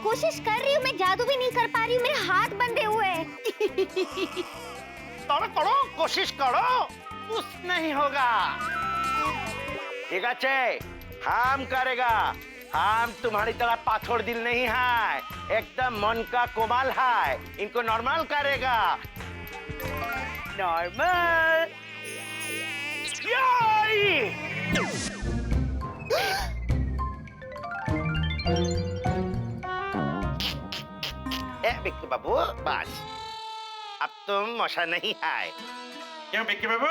कोशिश कर रही हूँ, मैं जादू भी नहीं कर पा रही हूँ, मेरे हाथ बंधे हुए हैं। करो कोशिश करो, कुछ नहीं होगा। ठीक है, हम करेगा। हम तुम्हारी तरह पाथर दिल नहीं है, एकदम मन का कोमल है। इनको नॉर्मल करेगा, नॉर्मल। बिक्की बाबू बस, अब तुम मशा नहीं है। क्यों बिक्की बाबू,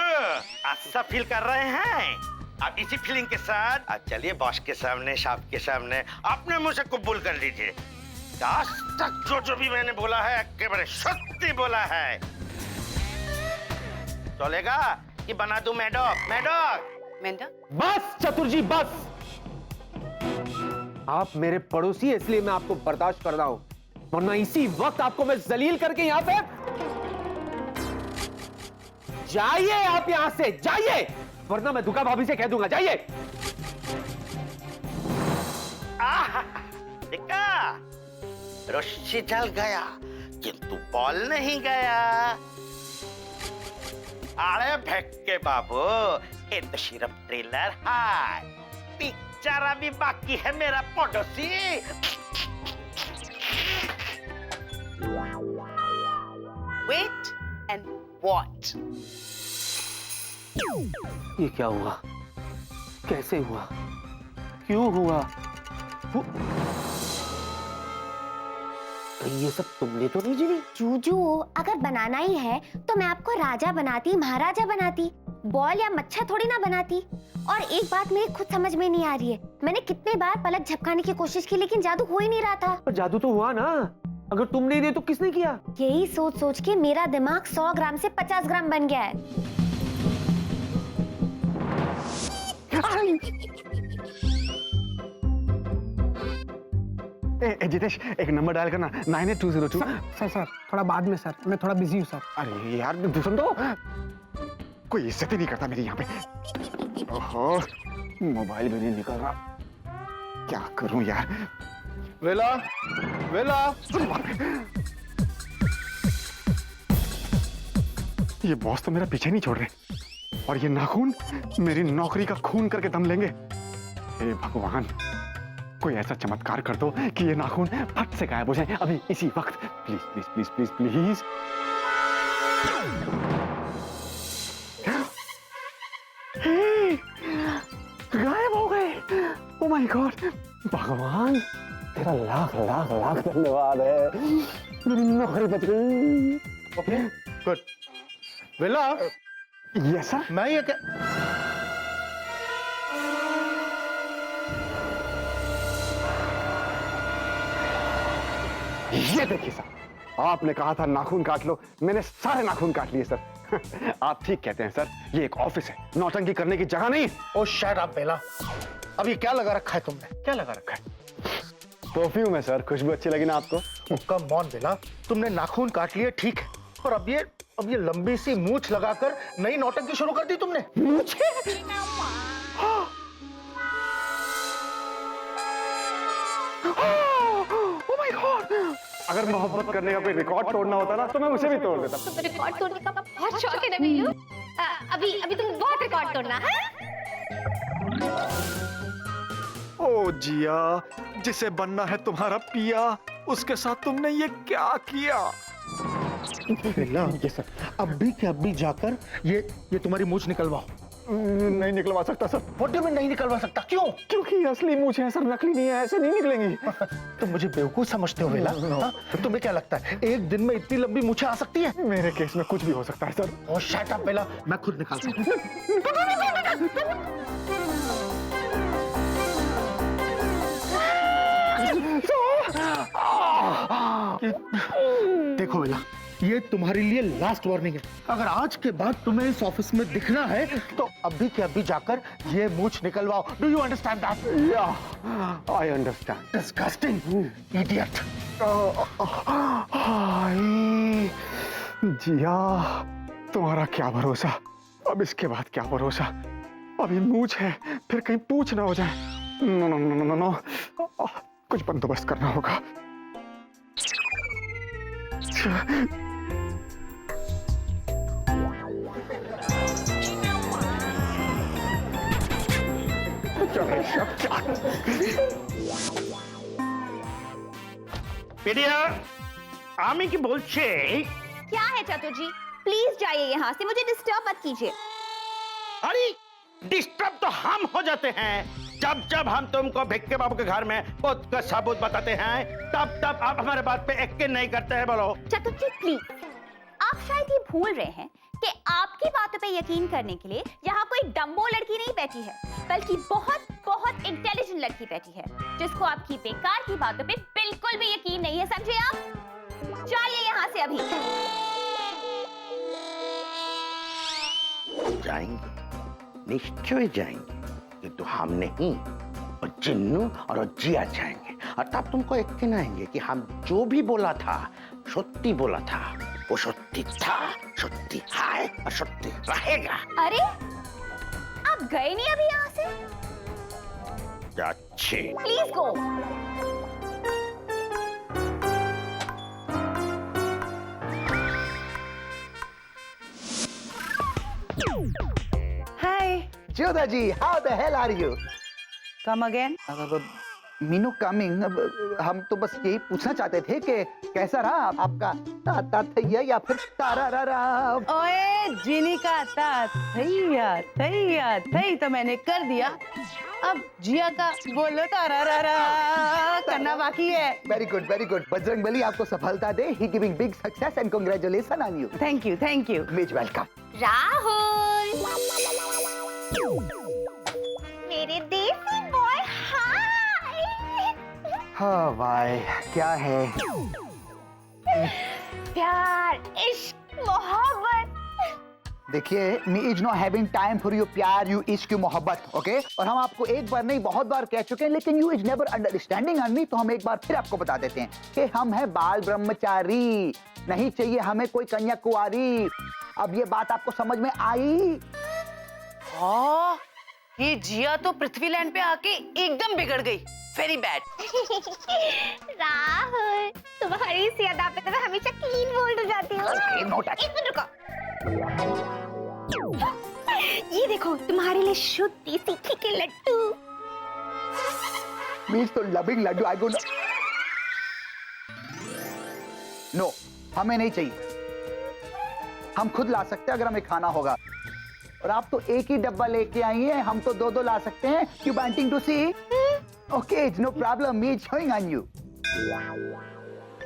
अच्छा फील कर रहे हैं? अब इसी फीलिंग के साथ अब चलिए बॉस के सामने, साहब के सामने अपने मुंह से कबूल कर लीजिए। आज तक जो भी मैंने बोला है एकेबारे सत्य बोला है। चलेगा कि बना दूं मेढक? बस चतुर जी बस। आप मेरे पड़ोसी इसलिए मैं आपको बर्दाश्त कर रहा हूं, वरना इसी वक्त आपको मैं जलील करके यहां पे। जाइए आप यहां से, जाइए, वरना मैं दुका भाभी से कह दूंगा। जाइए। देखा, रस्सी जल गया किंतु बॉल नहीं गया। अरे भेक्के बाबू, ये तो सिर्फ ट्रेलर है, पिक्चर अभी बाकी है मेरा पड़ोसी। Wait and watch. ये क्या हुआ? कैसे हुआ? क्यों हुआ? ये सब तुमने तो नहीं जीवी? जूजू, अगर बनाना ही है तो मैं आपको राजा बनाती, महाराजा बनाती, बॉल या मच्छर थोड़ी ना बनाती। और एक बात मेरी खुद समझ में नहीं आ रही है, मैंने कितने बार पलक झपकाने की कोशिश की लेकिन जादू हो ही नहीं रहा था। पर जादू तो हुआ ना, अगर तुम नहीं दे तो किसने किया? यही सोच सोच के मेरा दिमाग 100 ग्राम से 50 ग्राम बन गया है। जितेश, एक नंबर डायल करना, 98202। सर थोड़ा बाद में सर, मैं थोड़ा बिजी हूँ सर। अरे यार सुन तो, कोई इज्जत ही नहीं करता मेरी यहाँ पे। ओहो, मोबाइल भी नहीं निकल रहा, क्या करूं यार। वेला, वेला। ये बॉस तो मेरा पीछे नहीं छोड़ रहे, और ये नाखून मेरी नौकरी का खून करके दम लेंगे। हे भगवान, कोई ऐसा चमत्कार कर दो कि ये नाखून फट से गायब हो जाए अभी इसी वक्त। Please please please please please. गायब हो गए। ओह माय गॉड, भगवान तेरा लाख लाख लाख धन्यवाद है, मेरी नौकरी बच गई। Okay good. वेला, यस सर। मैं ये क्या, ये देखिए सर, आपने कहा था नाखून काट लो, मैंने सारे नाखून काट लिए सर। आप ठीक कहते हैं सर, ये एक ऑफिस है, नौटंकी करने की जगह नहीं। ओ शट अप बेला, अब ये क्या लगा रखा है तुमने? क्या लगा रखा है? परफ्यूम है सर, खुशबू अच्छी लगी ना आपको? कम ऑन बेला, तुमने नाखून काट लिए ठीक है, और अब ये लंबी सी मूछ लगाकर नई नौटंकी शुरू कर दी तुमने। मुझे ओह माय गॉड, अगर मोहब्बत करने का कोई रिकॉर्ड तोड़ना होता ना तो मैं उसे भी तोड़ देता। तो रिकॉर्ड तोड़ने का बहुत शौक है ना भैया। अभी तुम बहुत रिकॉर्ड तोड़ना है। ओ जिया, जिसे बनना है तुम्हारा पिया, उसके साथ तुमने ये क्या किया? बेला, ये सर, अभी के अभी जाकर ये तुम्हारी मूछ निकलवाओ। नहीं निकलवा सकता sir. What do you mean नहीं निकलवा सकता? क्यों? क्योंकि असली मूछें हैं सर, नकली नहीं है, ऐसे नहीं निकलेंगी। तुम मुझे बेवकूफ समझते हो बेला? हाँ? तुम्हें क्या लगता है एक दिन में इतनी लंबी मूछें आ सकती है? मेरे केस में कुछ भी हो सकता है सर। ओह शट अप बेला, मैं खुद निकाल सकता हूं। देखो बेला, ये तुम्हारे लिए लास्ट वार्निंग है। अगर आज के बाद तुम्हें इस ऑफिस में दिखना है तो अभी के अभी जाकर ये मूछ निकलवाओ। Do you understand that? Yeah, I understand. Disgusting idiot. Jiya, तुम्हारा क्या भरोसा, अब इसके बाद क्या भरोसा। अभी मूछ है, फिर कहीं पूछ ना हो जाए। No no no no no, कुछ बंदोबस्त करना होगा। পেডিয়া আমি কি বলছি क्या है चतुर जी, प्लीज जाइए यहाँ से, मुझे डिस्टर्ब मत कीजिए। अरे डिस्टर्ब तो हम हो जाते हैं जब जब हम तुमको भिक्के बाबू के घर में खुद का सबूत बताते हैं, तब तब आप हमारे बात पे यकीन नहीं करते हैं। बोलो चतुर जी प्लीज, आप शायद ये भूल रहे हैं कि आपकी बातों पे यकीन करने के लिए यहाँ कोई डम्बो लड़की नहीं बैठी है, बल्कि बहुत बहुत इंटेलिजेंट लड़की बैठी है, जिसको आपकी बेकार की बातों पे बिल्कुल भी यकीन नहीं है, समझे आप? जाइए यहाँ से अभी। जाएंगे, निश्चय जाएंगे, किंतु हम नहीं, और चिन्नू और जिया जाएंगे, और तब तुमको यकीन आएंगे कि हम जो भी बोला था सत्य बोला था, वो सत्य था, सत्य है और सत्य रहेगा। अरे आप गए नहीं अभी यहाँ से? अच्छे please go. Hi. Jyoda ji, how the hell are you? Come again. Meenu coming. हम तो बस यही पूछना चाहते थे कि कैसा रहा आपका ताता थैया या फिर तारा रा। ओए जीनी का थैया थैया थई तो मैंने कर दिया, अब जिया का बोलो तारा रा रा करना बाकी है। Very good very good. Bajrang Bali आपको सफलता दे। He giving big success and congratulation on you. Thank you thank you. मीज वेलकम। राहुल मेरे देसी बॉय, हाय। हाँ भाई, क्या है? प्यार, इश्क, मोहब्बत। देखिए, me is not having time for you प्यार, यू इश्क, यू मोहब्बत, ओके? और हम आपको एक बार नहीं बहुत बार कह चुके हैं, लेकिन you is never understanding on me, तो हम एक बार फिर आपको बता देते हैं कि हम हैं बाल ब्रह्मचारी, नहीं चाहिए हमें कोई कन्या कुंवारी। अब ये बात आपको समझ में आई? हाँ, ये जिया तो पृथ्वी लैंड पे आके एकदम बिगड़ गई। Very bad. राहुल तुम्हारी इस अदा पे तो मैं हमेशा क्लीन बोल्ड हो जाती हूँ। no touch. एक मिनट रुको। ये देखो तुम्हारे लिए शुद्ध देसी घी के लड्डू। मीन्स तो लविंग लड्डू। आई डोंट नो, हमें नहीं चाहिए। हम खुद ला सकते हैं अगर हमें खाना होगा, और आप तो एक ही डब्बा लेके आई हैं, हम तो दो दो ला सकते हैं। You wanting to see? Okay, it's no problem, me is showing on you.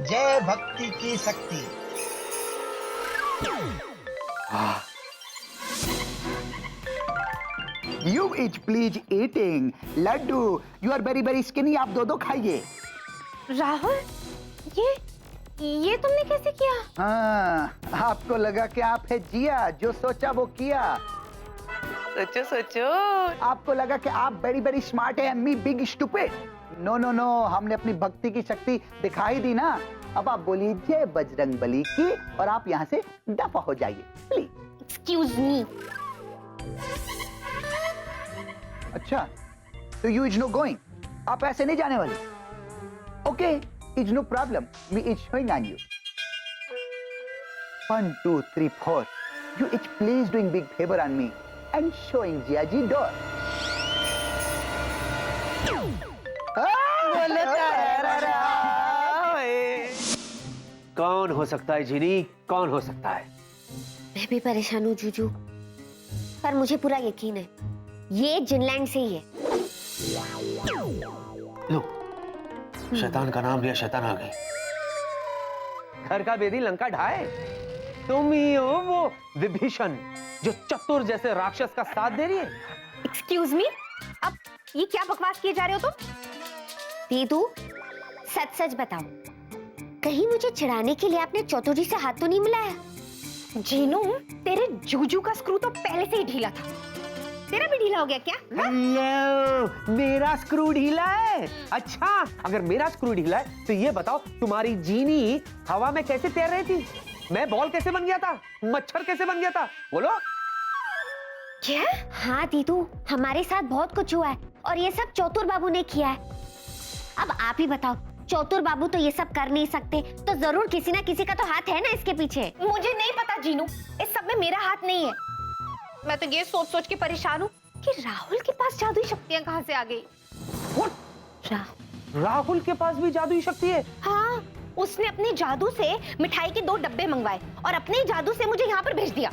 जय भक्ति की शक्ति। You each please eating Laddu. You are very very skinny, आप दो दो खाइए। राहुल ये तुमने कैसे किया? हाँ, आपको लगा कि आप है जिया, जो सोचा वो किया। सोचो सोचो। आपको लगा कि आप वेरी वेरी स्मार्ट है, me big stupid. No no no, हमने अपनी भक्ति की शक्ति दिखाई दी ना। अब आप बोलिए जय बजरंग बली की, और आप यहाँ से दफा हो जाइए प्लीज। Excuse me. अच्छा, तो यू इज नो गोइंग, आप ऐसे नहीं जाने वाले? Okay, is no problem, me is showing on you. 1 2 3 4, you each please doing big favor on me and showing Jiaji door. बोलो तारा रा। कौन हो सकता है जीनी, कौन हो सकता है? मैं भी परेशान हूँ जूजू, पर मुझे पूरा यकीन है ये जिनलैंड से ही है। लो, शैतान का नाम लिया, शैतान आ गई। घर का बेदी लंका ढाए। तुम ही हो वो विभीषण जो चतुर जैसे राक्षस का साथ दे रही है। एक्सक्यूज मी, अब ये क्या बकवास किए जा रहे हो तुम? दीदू सच सच बताओ, कहीं मुझे चिढ़ाने के लिए आपने चौधरी से हाथ तो नहीं मिलाया? जीनू, तेरे जूजू का स्क्रू तो पहले से ही ढीला था, तेरा भी ढीला हो गया क्या? हेलो, मेरा स्क्रू ढीला है? अच्छा, अगर मेरा स्क्रू ढीला है तो ये बताओ तुम्हारी जीनी हवा में कैसे तैर रही थी? मैं बॉल कैसे बन गया था? मच्छर कैसे बन गया था? बोलो। क्या? हाँ दीदू, हमारे साथ बहुत कुछ हुआ है और ये सब चौतुर बाबू ने किया है। अब आप ही बताओ, चौतुर बाबू तो ये सब कर नहीं सकते, तो जरूर किसी ना किसी का तो हाथ है ना इसके पीछे। मुझे नहीं पता जीनू, इस सब में मेरा हाथ नहीं है। मैं तो ये सोच सोच के परेशान हूँ कि राहुल के पास जादुई शक्तियाँ कहाँ से आ गई। राहुल के पास भी जादुई शक्ति है? हाँ, उसने अपने जादू से मिठाई के 2 डब्बे मंगवाए और अपने ही जादू से मुझे यहाँ पर भेज दिया।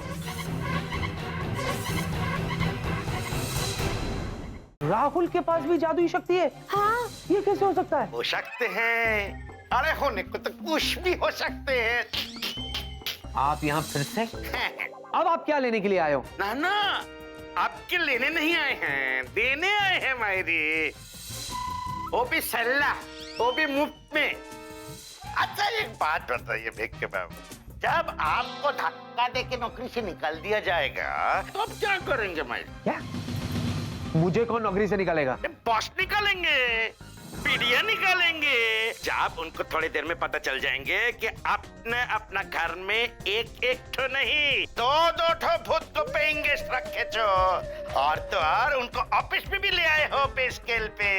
राहुल के पास भी जादुई शक्ति है? हाँ, ये कैसे हो सकता है? हो सकते हैं, अरे होने को तो कुछ भी हो सकते हैं। आप यहाँ फिर से? अब आप क्या लेने के लिए आए हो? ना, आपके लेने नहीं आए हैं, देने आए हैं मायरी। वो भी सल्ला, वो भी मुफ्त में। अच्छा एक बात बताइए भिक्के बाबू, जब आपको धक्का दे के नौकरी से निकाल दिया जाएगा तो आप क्या करेंगे मायरी? क्या? मुझे कौन नौकरी से निकालेगा? बॉस निकालेंगे, पीढ़ियां निकालेंगे। जब उनको थोड़ी देर में पता चल जाएंगे कि आपने अपना घर में एक ठो नहीं 2 ठो भूत को पेइंग गेस्ट रखे जो, और तो और उनको ऑफिस में भी ले आए हो पे स्केल पे।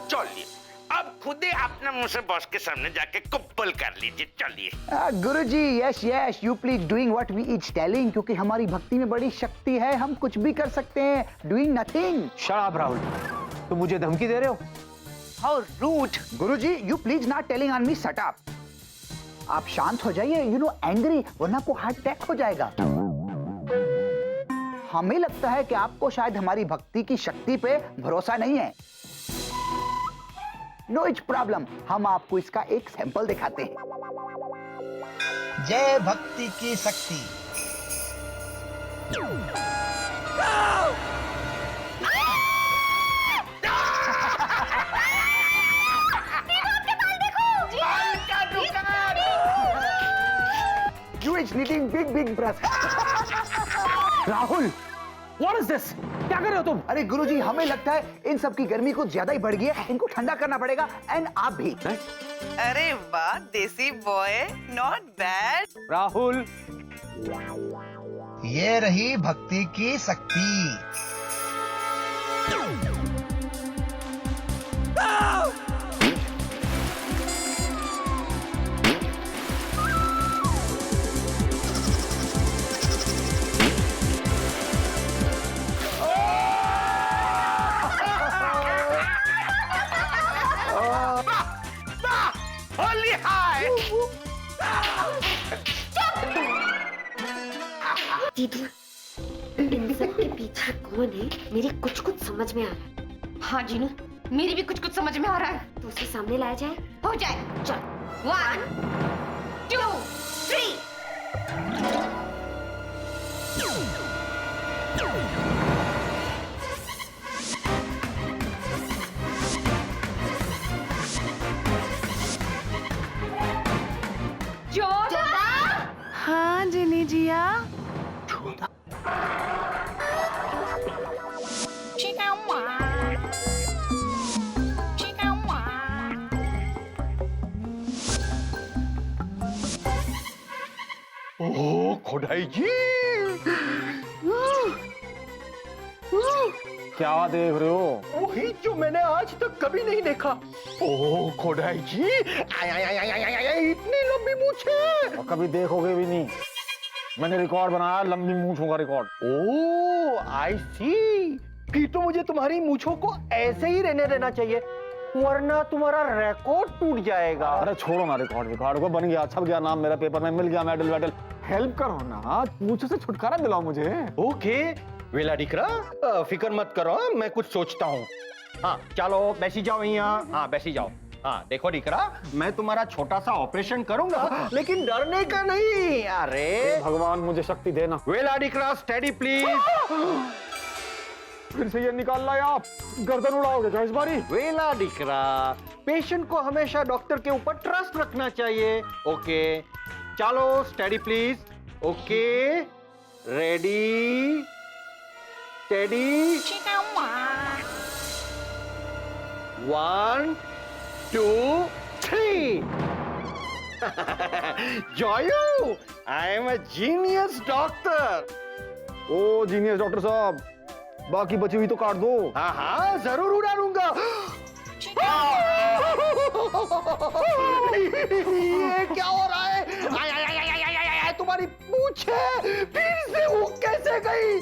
चलिए अब खुद ही अपने मुंह से बॉस के सामने जाके कुप्पल कर लीजिए। चलिए Guruji, yes you please doing what we is telling, क्योंकि हमारी भक्ति में बड़ी शक्ति है, हम कुछ भी कर सकते हैं। Doing nothing. Shut up Rahul, तुम मुझे धमकी दे रहे हो? How rude. Guruji, you please not telling on me shut up. आप शांत हो जाइए, यू नो एंग्री, वरना को हार्ट अटैक हो जाएगा। हमें लगता है कि आपको शायद हमारी भक्ति की शक्ति पे भरोसा नहीं है। नो इट्स प्रॉब्लम, हम आपको इसका एक सैंपल दिखाते हैं। जय भक्ति की शक्ति। You is knitting big breath. Rahul, what is this? क्या कर रहे हो तुम? अरे गुरुजी, हमें लगता है इन सब की गर्मी कुछ ज्यादा ही बढ़ गई है, इनको ठंडा करना पड़ेगा। एंड आप भी। अरे वाह, देसी बॉय, नॉट बैड। राहुल, ये रही भक्ति की शक्ति। होली हाय। दीदी, इन सब के पीछे कौन है? मेरी कुछ समझ में आ रहा है। हाँ जीनू, मेरी भी कुछ समझ में आ रहा है। तो उसे सामने लाया जाए। हो जाए। चल। 1 2 3। हाँ जिनी जिया। ओह खोडाई जी, क्या देख रहे हो? वही जो मैंने आज तक कभी नहीं देखा। ओह खोडाई जी, इतनी लंबी मूछें। और कभी देखोगे भी नहीं। मैंने रिकॉर्ड बनाया, लंबी मूंछों का रिकॉर्ड। ओह आई सी, फिर तो मुझे तुम्हारी मूछों को ऐसे ही रहने देना चाहिए, वरना तुम्हारा रिकॉर्ड टूट जाएगा। अरे छोड़ो ना, रिकॉर्ड को बन गया, छप गया नाम मेरा पेपर में, मिल गया मेडल। हेल्प करो ना, मूछों से छुटकारा दिलाओ मुझे। ओके वेला डिकरा, फिक्र मत करो, मैं कुछ सोचता हूँ। हाँ चलो बैसी जाओ यहाँ। हाँ बैसी जाओ। हाँ देखो डिकरा, मैं तुम्हारा छोटा सा ऑपरेशन करूंगा, लेकिन डरने का नहीं। अरे भगवान मुझे शक्ति देना। वेला डिकरा, स्टेडी प्लीज। फिर से ये निकाल लाए आप, गर्दन उड़ाओगे क्या इस बारी? वेला डिकरा, पेशेंट को हमेशा डॉक्टर के ऊपर ट्रस्ट रखना चाहिए। ओके चलो steady please. Okay ready steady. 1 2 3। Joyu, I am a genius doctor. Oh genius doctor साहब, बाकी बची हुई तो काट दो। हाँ हाँ जरूर उड़ा दूंगा। ये क्या हो रहा है? आय, आय, आय, आय, आय, आय, आय, आय, तुम्हारी पूछे फिर से वो कैसे गई?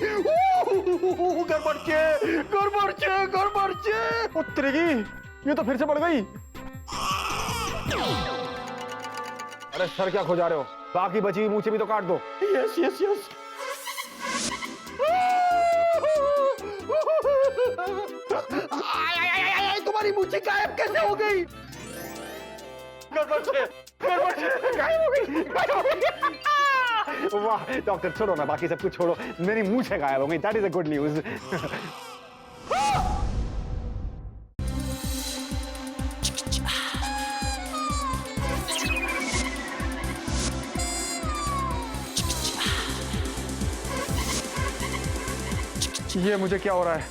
गड़बड़ छे। उत्तरेगी, ये तो फिर से बढ़ गई। अरे सर क्या खोजा रहे हो? बाकी बची हुई मूछें भी तो काट दो। Yes yes yes. आय, आय, आय, आय, आय, तुम्हारी मूछें गायब कैसे हो गई? गायब हो गई। वाह डॉक्टर, छोड़ो ना, बाकी सब कुछ छोड़ो, मेरी मूछें गायब हो गई। That is a good news. ये मुझे क्या हो रहा है?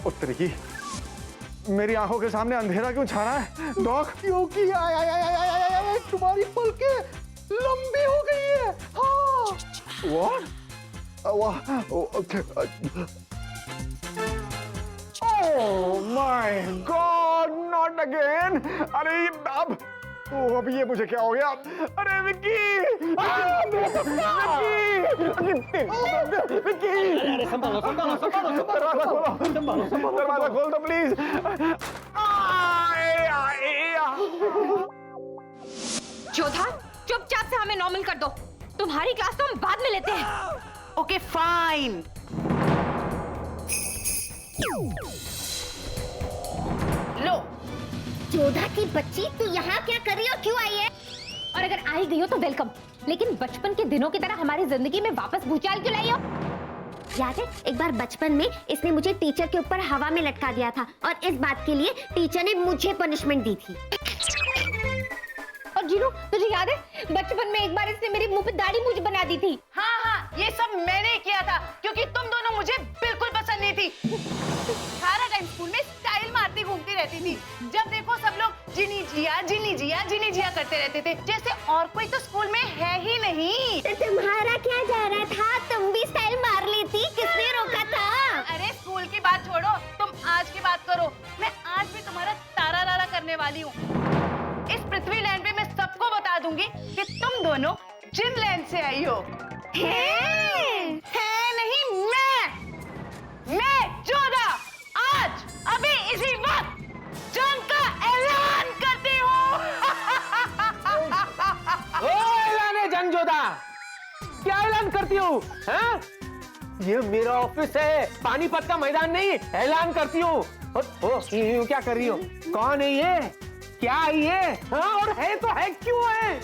उत्तरेगी, मेरी आंखों के सामने अंधेरा क्यों छा रहा है? डॉक, क्योंकि आय, आय, आय, आय, आय, आय, आय, तुम्हारी पलकें लंबी हो गई है। हाँ। What? Oh my God! Not again! अरे अब ये मुझे क्या हो गया? अरे विक्की! विक्की! अरे संभालो। दरवाजा खोल दो प्लीज। जोधा, चुपचाप से हमें नॉर्मल कर दो। तुम्हारी क्लास तो हम बाद में लेते हैं। Okay fine. लो, जोधा की बच्ची, तू यहाँ क्या कर रही हो? क्यों आई है? और अगर आई गई हो तो वेलकम, लेकिन बचपन के दिनों की तरह हमारी जिंदगी में वापस भूचाल क्यों लाई हो? याद है एक बार बचपन में इसने मुझे टीचर के ऊपर हवा में लटका दिया था और इस बात के लिए टीचर ने मुझे पनिशमेंट दी थी। और जीनू, तुझे याद है बचपन में एक बार इसने मेरे मुंह पे दाढ़ी मूंछ बना दी थी? हाँ, ये सब मैंने किया था क्योंकि तुम दोनों मुझे बिल्कुल पसंद नहीं थी। सारा टाइम स्कूल में स्टाइल मारती घूमती रहती थी। जब देखो सब लोग जिनी जिया करते रहते थे, जैसे और कोई तो स्कूल में है ही नहीं। तो तुम्हारा क्या जा रहा था? तुम भी स्टाइल मार ली थी, किसने रोका था? अरे स्कूल की बात छोड़ो, तुम आज की बात करो। मैं आज भी तुम्हारा तारा लारा करने वाली हूँ। इस पृथ्वी लैंड पे मैं सबको बता दूंगी कि तुम दोनों जिन लैंड से आई हो। है नहीं, मैं जोधा आज अभी इसी वक्त जंग का ऐलान करती हूँ। ऐलान जंग जोधा, क्या ऐलान करती हूँ? ये मेरा ऑफिस है, पानीपत का मैदान नहीं। ऐलान करती हूँ। ये क्या कर रही हो? कौन है ये? क्या है ये? हाँ, और है तो है क्यों है?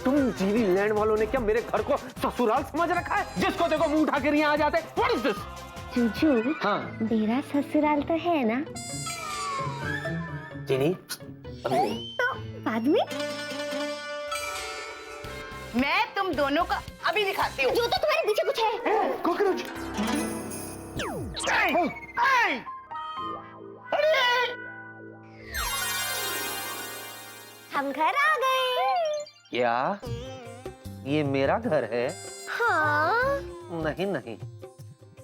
तुम जीनी लैंड वालों ने क्या मेरे घर को ससुराल समझ रखा है? जिसको देखो मुंह उठा कर यहाँ आ जाते। What is this? जूजू, हाँ मेरा ससुराल तो है ना? जीनी, तो बाद में मैं तुम दोनों का अभी दिखाती हूँ। जो तो तुम्हारे पीछे कुछ है। कॉकरोच। हम घर आ गए। क्या ये मेरा घर है? हाँ। नहीं,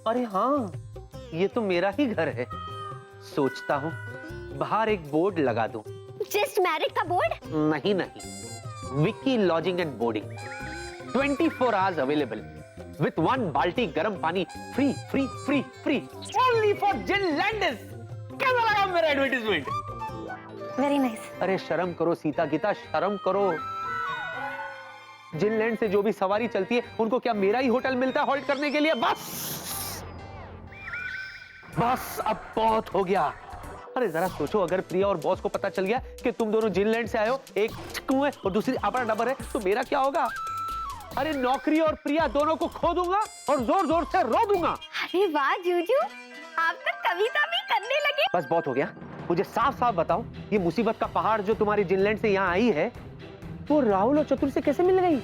अरे हाँ, ये तो मेरा ही घर है। सोचता हूँ बाहर एक बोर्ड लगा दूं। जस्ट मैरिड का बोर्ड? नहीं, Vicky lodging and boarding 24 hours available with 1 बाल्टी गर्म पानी फ्री ओनली फॉर जिनलैंडर्स। कैसा लगा मेरा एडवर्टाइजमेंट? Very nice. अरे शर्म करो सीता गीता, शर्म करो। जिनलैंड से जो भी सवारी चलती है उनको क्या मेरा ही होटल मिलता है हॉल्ट करने के लिए? बस अब बहुत हो गया। अरे जरा सोचो, अगर प्रिया और बॉस को पता चल गया कि तुम दोनों जिनलैंड से आए हो, एक चिक्कू है और दूसरी अपना डबर है, तो मेरा क्या होगा? अरे नौकरी और प्रिया दोनों को खो दूंगा और जोर जोर से रो दूंगा। अरे वाह जूजू, आप तो कविता भी करने लगे। बस बहुत हो गया। मुझे साफ साफ बताओ, ये मुसीबत का पहाड़ जो तुम्हारी जिनलैंड से यहाँ आई है, वो राहुल और चतुर से कैसे मिल गई?